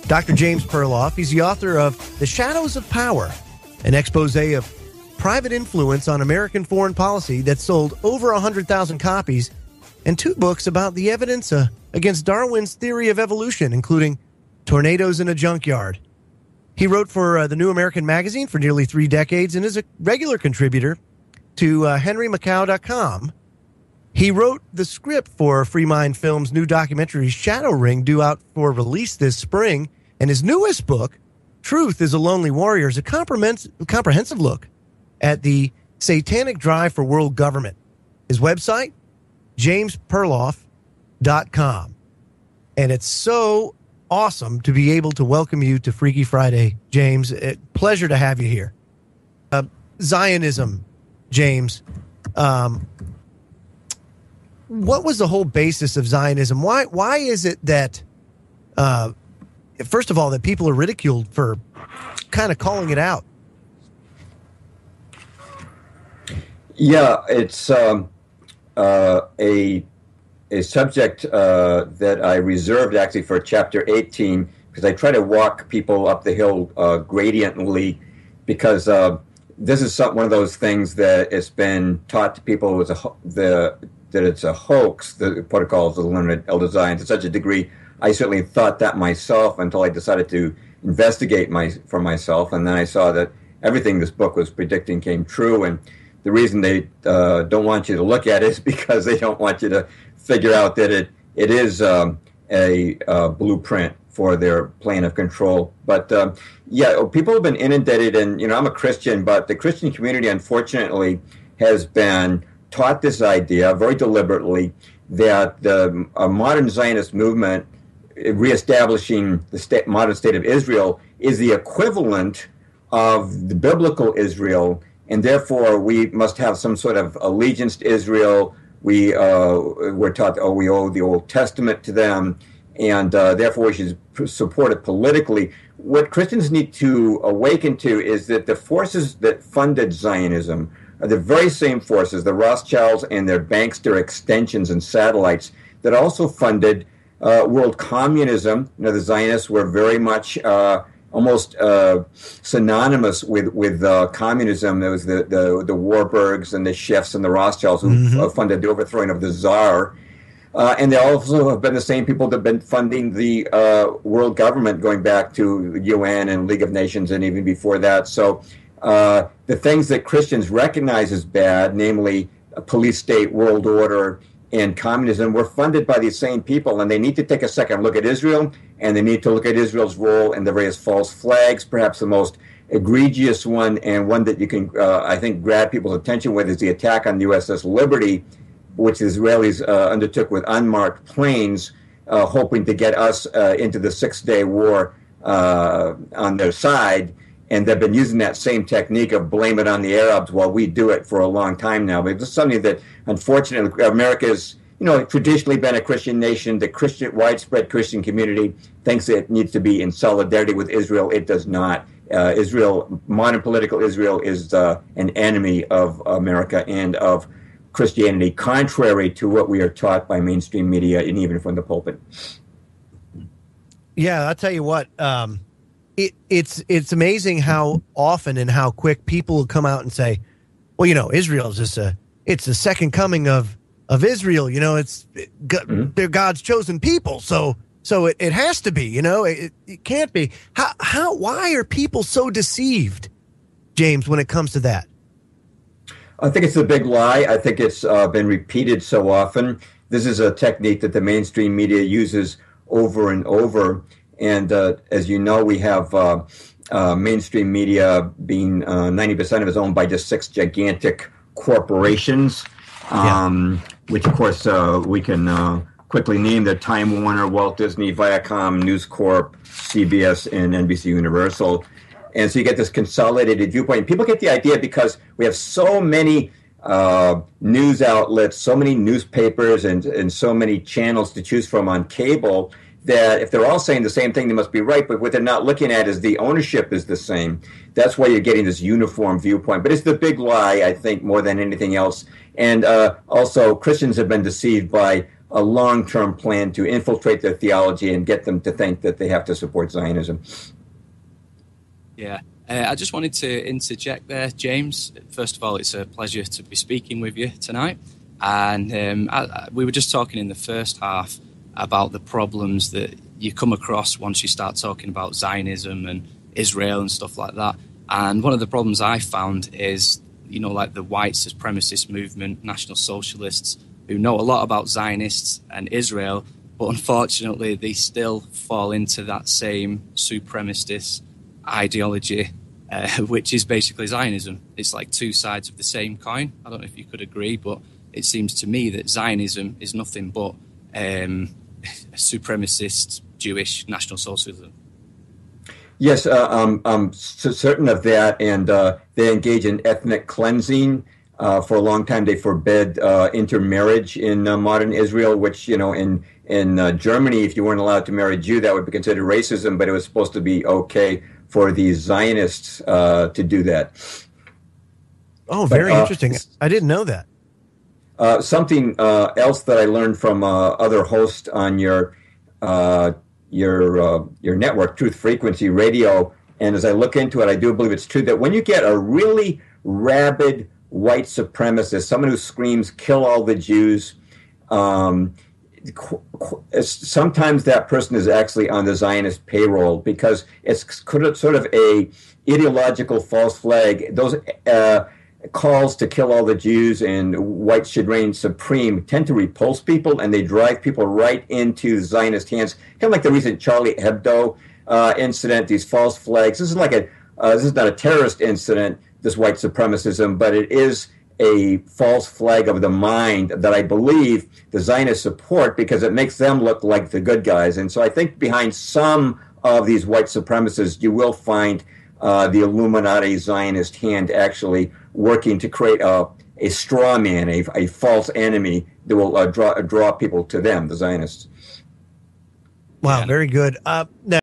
Dr. James Perloff. He's the author of The Shadows of Power, an expose of private influence on American foreign policy that sold over 100,000 copies, and 2 books about the evidence against Darwin's theory of evolution, including Tornadoes in a Junkyard. He wrote for the New American Magazine for nearly 3 decades and is a regular contributor to HenryMacau.com. He wrote the script for Free Mind Films' new documentary Shadow Ring, due out for release this spring, and his newest book, Truth is a Lonely Warrior, is a comprehensive look at the satanic drive for world government. His website, jamesperloff.com. And it's so awesome to be able to welcome you to Freaky Friday, James. Pleasure to have you here. Zionism, James. What was the whole basis of Zionism? Why is it that, first of all, that people are ridiculed for kind of calling it out? Yeah, it's a subject that I reserved actually for chapter 18, because I try to walk people up the hill gradiently, because this is one of those things that it's been taught to people that it's a hoax, the protocols of the learned elder Zion, to such a degree. I certainly thought that myself until I decided to investigate for myself, and then I saw that everything this book was predicting came true. And the reason they don't want you to look at it is because they don't want you to figure out that it is a blueprint for their plan of control. But yeah, people have been inundated, and I'm a Christian, but the Christian community, unfortunately, has been taught this idea very deliberately that the modern Zionist movement, reestablishing the modern state of Israel, is the equivalent of the biblical Israel, and therefore we must have some sort of allegiance to Israel. We're taught, we owe the Old Testament to them, and therefore we should support it politically. What Christians need to awaken to is that the forces that funded Zionism are the very same forces, the Rothschilds and their bankster extensions and satellites, that also funded world communism. The Zionists were very much almost synonymous with communism. There was the Warburgs and the Schiffs and the Rothschilds who funded the overthrowing of the Tsar. And they also have been the same people that have been funding the world government, going back to the UN and League of Nations and even before that. So the things that Christians recognize as bad, namely a police state, world order, and communism, were funded by these same people. And they need to take a second look at Israel, and they need to look at Israel's role in the various false flags. Perhaps the most egregious one, and one that you can, I think, grab people's attention with, is the attack on the USS Liberty, which the Israelis undertook with unmarked planes, hoping to get us into the Six-Day War on their side. And they've been using that same technique of blame it on the Arabs while we do it for a long time now. But it's something that, unfortunately, America has, traditionally been a Christian nation. The widespread Christian community thinks it needs to be in solidarity with Israel. It does not. Israel, modern political Israel, is an enemy of America and of Christianity, contrary to what we are taught by mainstream media and even from the pulpit. Yeah, I'll tell you what. It's amazing how often and how quick people will come out and say, well, Israel is just it's the second coming of Israel. They're God's chosen people. So it has to be, it can't be. Why are people so deceived, James, when it comes to that? I think it's a big lie. I think it's been repeated so often. This is a technique that the mainstream media uses over and over. And as you know, we have mainstream media being 90% of it is owned by just 6 gigantic corporations, which, of course, we can quickly name. They're Time Warner, Walt Disney, Viacom, News Corp, CBS, and NBC Universal. And so you get this consolidated viewpoint. And people get the idea because we have so many news outlets, so many newspapers, and so many channels to choose from on cable, that if they're all saying the same thing, they must be right. But what they're not looking at is the ownership is the same. That's why you're getting this uniform viewpoint. But it's the big lie, I think, more than anything else. And also, Christians have been deceived by a long-term plan to infiltrate their theology and get them to think that they have to support Zionism. Yeah. I just wanted to interject there, James. First of all, it's a pleasure to be speaking with you tonight. And we were just talking in the first half about the problems that you come across once you start talking about Zionism and Israel and stuff like that. And one of the problems I found is, like the white supremacist movement, National Socialists, who know a lot about Zionists and Israel, but unfortunately they still fall into that same supremacist ideology, which is basically Zionism. It's like two sides of the same coin. I don't know if you could agree, but it seems to me that Zionism is nothing but supremacist Jewish National Socialism. Yes, I'm certain of that, and they engage in ethnic cleansing. For a long time, they forbid intermarriage in modern Israel, which, in Germany, if you weren't allowed to marry a Jew, that would be considered racism, but it was supposed to be okay for the Zionists to do that. Oh, very interesting. I didn't know that. Something else that I learned from other hosts on your network, Truth Frequency Radio, and as I look into it, I do believe it's true that when you get a really rabid white supremacist, someone who screams "kill all the Jews," sometimes that person is actually on the Zionist payroll, because it's sort of a ideological false flag. Those calls to kill all the Jews and white should reign supreme tend to repulse people, and they drive people right into Zionist hands. Kind of like the recent Charlie Hebdo incident, these false flags. This is this is not a terrorist incident, this white supremacism, but it is a false flag of the mind that I believe the Zionists support, because it makes them look like the good guys. And so I think behind some of these white supremacists, you will find the Illuminati Zionist hand actually working to create a straw man, a false enemy that will draw people to them, the Zionists. Wow, very good. Now,